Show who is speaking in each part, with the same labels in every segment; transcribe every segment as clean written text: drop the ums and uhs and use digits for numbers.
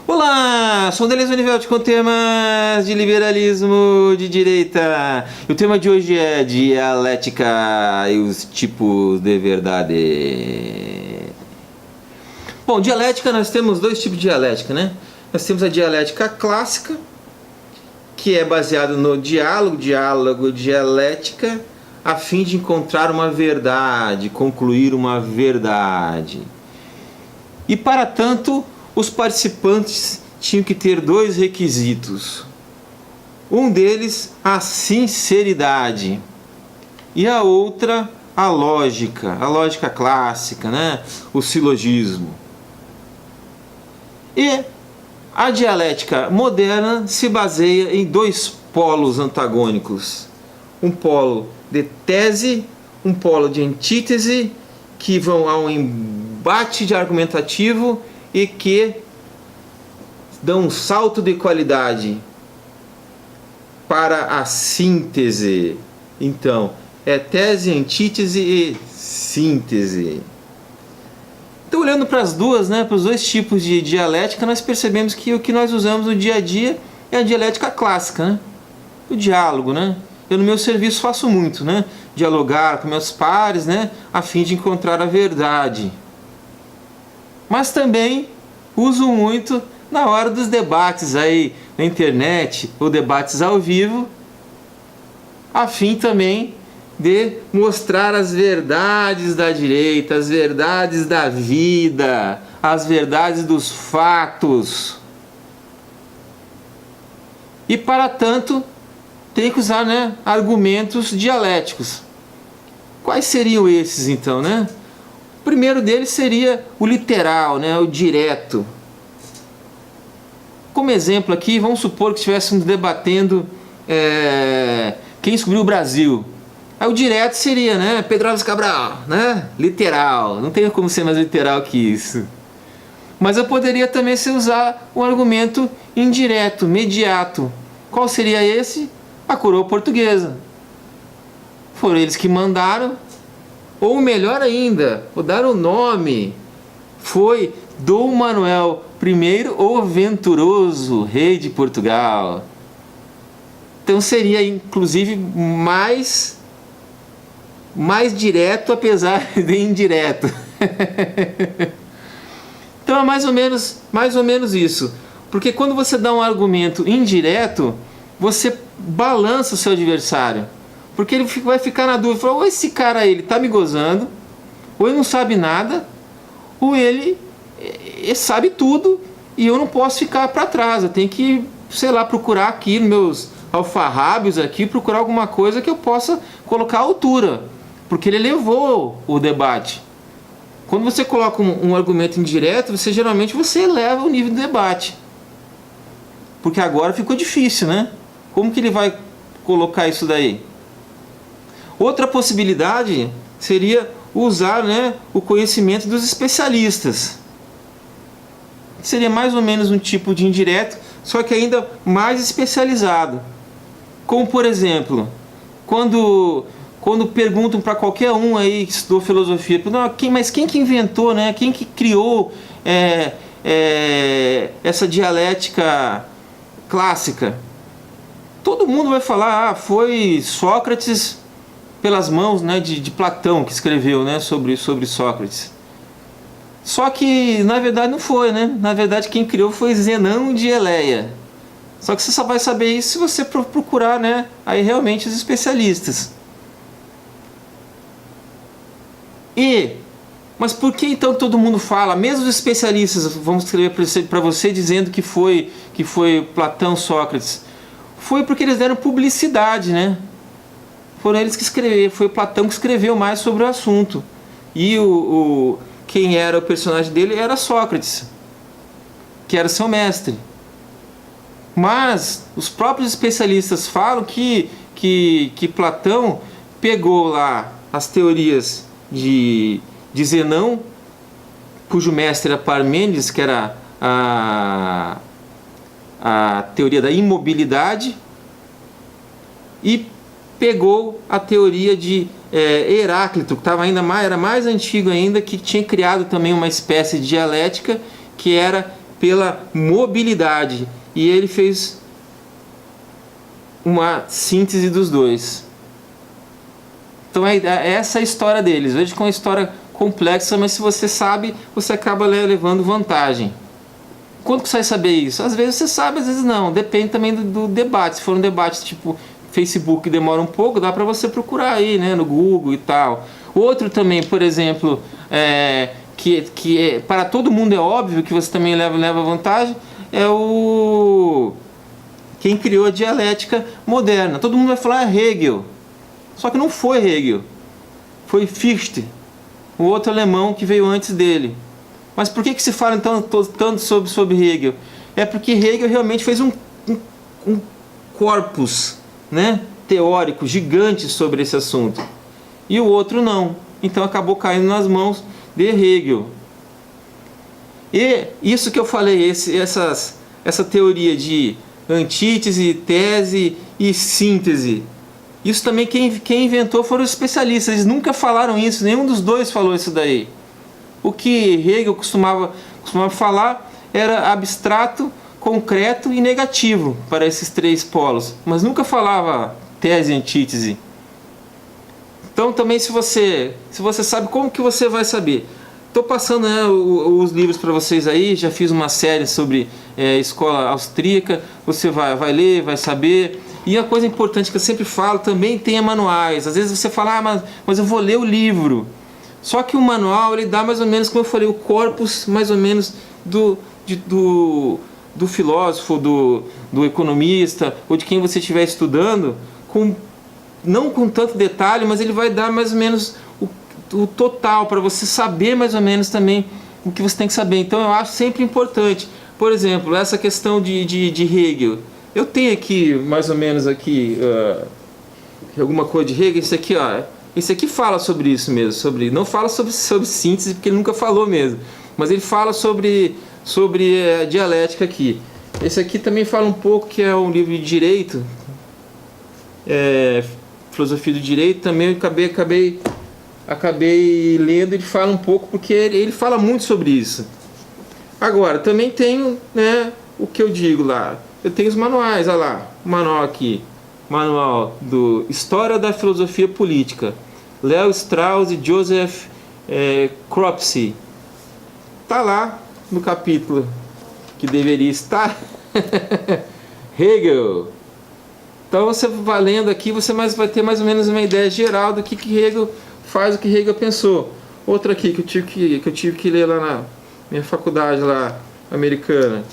Speaker 1: Olá, sou Deleuze Univelti com temas de liberalismo de direita. E o tema de hoje é dialética e os tipos de verdade. Bom, dialética, nós temos dois tipos de dialética, né? Nós temos a dialética clássica, que é baseada no diálogo, dialética, a fim de encontrar uma verdade, concluir uma verdade. E para tanto, os participantes tinham que ter dois requisitos. Um deles, a sinceridade, e a outra, a lógica clássica, né? O silogismo. E a dialética moderna se baseia em dois polos antagônicos. Um polo de tese, um polo de antítese, que vão a um embate de argumentativo e que dão um salto de qualidade para a síntese. Então, é tese, antítese e síntese. Então, olhando para as duas, né, para os dois tipos de dialética, nós percebemos que o que nós usamos no dia a dia é a dialética clássica, né? O diálogo, né? Eu no meu serviço faço muito, né? Dialogar com meus pares, né? A fim de encontrar a verdade. Mas também uso muito na hora dos debates aí na internet, ou debates ao vivo, a fim também de mostrar as verdades da direita, as verdades da vida, as verdades dos fatos. E para tanto, tem que usar, né, argumentos dialéticos. Quais seriam esses então, né? O primeiro deles seria o literal, né, o direto. Como exemplo aqui, vamos supor que estivéssemos debatendo quem descobriu o Brasil. Aí o direto seria, né, Pedro Álvares Cabral, né? Literal, não tem como ser mais literal que isso. Mas eu poderia também usar um argumento indireto, mediato. Qual seria esse? A coroa portuguesa. Foram eles que mandaram, ou melhor ainda, vou dar o nome, foi Dom Manuel I, o Venturoso, rei de Portugal. Então seria inclusive mais direto, apesar de indireto. Então é mais ou menos isso. Porque quando você dá um argumento indireto, você balança o seu adversário. Porque ele vai ficar na dúvida, ou esse cara aí, ele está me gozando, ou ele não sabe nada, ou ele sabe tudo e eu não posso ficar para trás. Eu tenho que, sei lá, procurar aqui nos meus alfarrábios aqui, procurar alguma coisa que eu possa colocar à altura, porque ele elevou o debate. Quando você coloca um argumento indireto, geralmente você eleva o nível do debate, porque agora ficou difícil, né? Como que ele vai colocar isso daí? Outra possibilidade seria usar, né, o conhecimento dos especialistas. Seria mais ou menos um tipo de indireto, só que ainda mais especializado. Como, por exemplo, quando perguntam para qualquer um aí que estudou filosofia, mas quem que inventou, né? Quem que criou essa dialética clássica? Todo mundo vai falar, foi Sócrates pelas mãos, né, de Platão, que escreveu, né, sobre Sócrates. Só que na verdade não foi, né? Na verdade quem criou foi Zenão de Eleia. Só que você só vai saber isso se você procurar, né, aí realmente os especialistas. Mas por que então todo mundo fala, mesmo os especialistas vão escrever para você dizendo que foi Platão, Sócrates? Foi porque eles deram publicidade, né? Foram eles que escreveram, foi Platão que escreveu mais sobre o assunto. E quem era o personagem dele era Sócrates, que era seu mestre. Mas os próprios especialistas falam que Platão pegou lá as teorias de Zenão, cujo mestre era Parmênides, que era a teoria da imobilidade, e pegou a teoria de Heráclito, que era mais antigo ainda, que tinha criado também uma espécie de dialética que era pela mobilidade. E ele fez uma síntese dos dois. Então essa é a história deles. Veja que é uma história complexa, mas se você sabe, você acaba levando vantagem. Quando que você vai saber isso? Às vezes você sabe, às vezes não. Depende também do debate. Se for um debate tipo Facebook, demora um pouco, dá para você procurar aí, né, no Google e tal. Outro também, por exemplo, que para todo mundo é óbvio que você também leva vantagem, é quem criou a dialética moderna. Todo mundo vai falar Hegel. Só que não foi Hegel. Foi Fichte, o outro alemão que veio antes dele. Mas por que se fala então tanto sobre Hegel? É porque Hegel realmente fez um corpus, né, teórico gigante sobre esse assunto. E o outro não. Então acabou caindo nas mãos de Hegel. E isso que eu falei, essa teoria de antítese, tese e síntese, isso também quem inventou foram os especialistas. Eles nunca falaram isso, nenhum dos dois falou isso daí. O que Hegel costumava falar era abstrato, concreto e negativo para esses três polos, mas nunca falava tese e antítese. Então também se você sabe, como que você vai saber? Estou passando, né, os livros para vocês aí, já fiz uma série sobre escola austríaca, você vai ler, vai saber. E a coisa importante que eu sempre falo, também tem manuais. Às vezes você fala, mas eu vou ler o livro. Só que o manual, ele dá mais ou menos, como eu falei, o corpus mais ou menos do filósofo, do economista, ou de quem você estiver estudando, não com tanto detalhe, mas ele vai dar mais ou menos o total, para você saber mais ou menos também o que você tem que saber. Então eu acho sempre importante. Por exemplo, essa questão de Hegel. Eu tenho aqui, mais ou menos aqui, alguma coisa de Hegel. Esse aqui, ó, esse aqui fala sobre isso mesmo. Não fala sobre síntese, porque ele nunca falou mesmo. Mas ele fala sobre a dialética aqui. Esse aqui também fala um pouco, que é um livro de direito. Filosofia do direito. Também eu acabei lendo. Ele fala um pouco, porque ele fala muito sobre isso. Agora, também tenho, né, o que eu digo lá. Eu tenho os manuais, olha lá, o manual aqui. Manual do História da Filosofia Política. Léo Strauss e Joseph Cropsey. Tá lá no capítulo que deveria estar. Hegel. Então você vai lendo aqui, você vai ter mais ou menos uma ideia geral do que Hegel faz, o que Hegel pensou. Outra aqui que eu tive que ler lá na minha faculdade lá americana.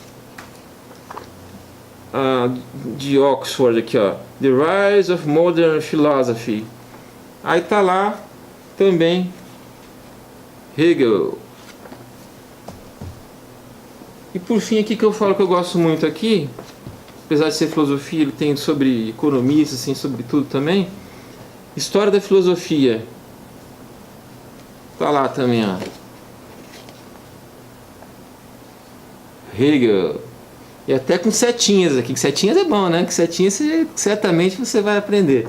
Speaker 1: De Oxford aqui, ó. The Rise of Modern Philosophy. Aí tá lá também Hegel. E por fim aqui que eu falo que eu gosto muito aqui, apesar de ser filosofia, ele tem sobre economista, assim, sobre tudo também. História da Filosofia. Tá lá também, ó. Hegel. E até com setinhas aqui, que setinhas é bom, né? Que setinhas certamente você vai aprender.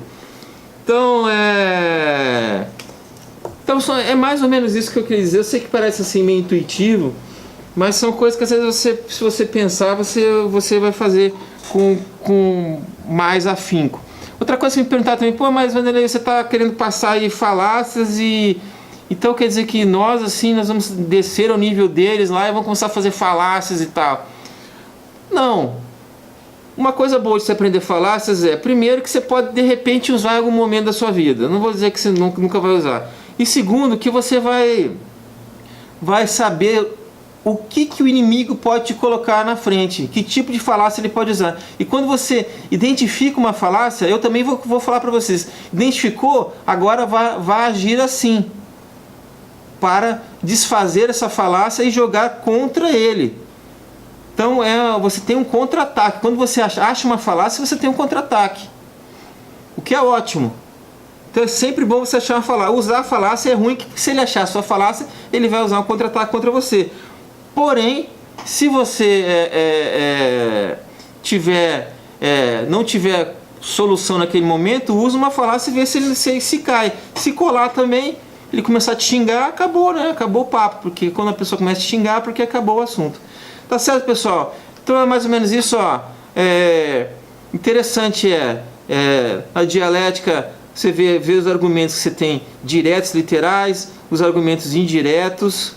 Speaker 1: Então é mais ou menos isso que eu queria dizer. Eu sei que parece assim meio intuitivo, mas são coisas que às vezes se você pensar, você vai fazer com mais afinco. Outra coisa que me perguntar também, mas Vanderlei, você está querendo passar aí falácias e então quer dizer que nós vamos descer ao nível deles lá e vamos começar a fazer falácias e tal. Não. Uma coisa boa de você aprender falácias primeiro, que você pode de repente usar em algum momento da sua vida. Não vou dizer que você nunca vai usar. E segundo, que você vai saber o que o inimigo pode te colocar na frente, que tipo de falácia ele pode usar. E quando você identifica uma falácia, eu também vou falar para vocês, identificou, agora vai agir assim, para desfazer essa falácia e jogar contra ele. Então você tem um contra-ataque. Quando você acha uma falácia, você tem um contra-ataque, o que é ótimo. Então é sempre bom você achar uma falácia. Usar a falácia é ruim, que se ele achar a sua falácia, ele vai usar um contra-ataque contra você. Porém, se você não tiver solução naquele momento, usa uma falácia e vê se ele se cai. Se colar também, ele começar a te xingar, acabou, né? Acabou o papo, porque quando a pessoa começa a te xingar, porque acabou o assunto. Tá certo, pessoal? Então é mais ou menos isso, ó. Interessante a dialética, você vê os argumentos que você tem diretos, literais, os argumentos indiretos,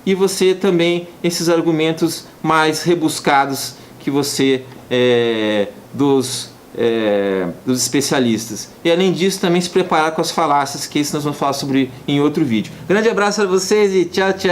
Speaker 1: e você também esses argumentos mais rebuscados que você dos especialistas. E além disso, também se preparar com as falácias, que isso nós vamos falar sobre em outro vídeo. Grande abraço a vocês e tchau, tchau!